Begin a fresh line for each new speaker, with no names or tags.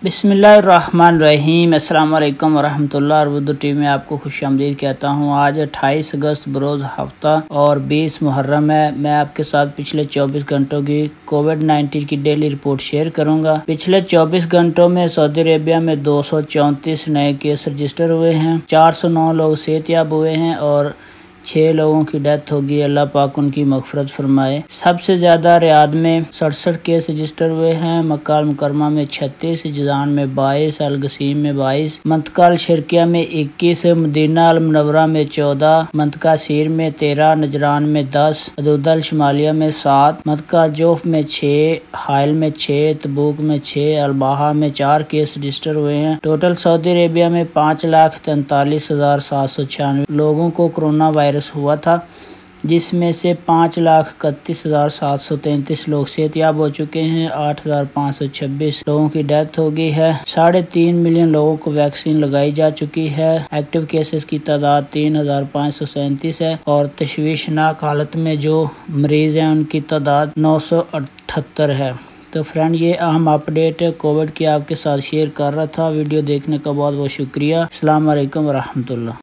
बिस्मिल्लाहिर्रहमानिर्रहीम। अस्सलाम वालेकुम वरहमतुल्लाह। और उर्दू टीवी में आपको खुश आमदीद कहता हूँ। आज 28 अगस्त बरोज़ हफ्ता और 20 मुहर्रम है। मैं आपके साथ पिछले 24 घंटों की कोविड-19 की डेली रिपोर्ट शेयर करूँगा। पिछले 24 घंटों में सऊदी अरेबिया में 234 नए केस रजिस्टर हुए हैं, 409 लोग सेहतयाब हुए हैं और 6 लोगों की डेथ होगी। अल्लाह पाक उनकी मग़फ़िरत फरमाए। सबसे ज़्यादा रियाद में 67 केस रजिस्टर हुए हैं, मक्का अल मुकरमा में 36, जिज़ान में 22, अल गसीम में 22, मंतका अल शर्किया में 21, मदीना अल मुनव्वरा में 14, मंतका सीर में 13, नजरान में 10, हदूद अल शमालिया में 7, मंतका जोफ में 6, हाइल में 6, तबूक में 6, अल-बाहा में 4 केस रजिस्टर हुए हैं। टोटल सऊदी अरेबिया में 5,43,796 लोगों को कोरोना वायरस हुआ था, जिसमें से 5,31,733 लोग सेहतयाब हो चुके हैं। 8,526 लोगों की डेथ हो गई है। 3.5 मिलियन लोगों को वैक्सीन लगाई जा चुकी है। एक्टिव केसेस की तादाद 3,537 है और तशवीशनाक हालत में जो मरीज हैं उनकी तादाद 978 है। तो फ्रेंड, ये अहम अपडेट कोविड की आपके साथ शेयर कर रहा था। वीडियो देखने का बहुत बहुत शुक्रिया। अस्सलाम वालेकुम वरहमतुल्लाह।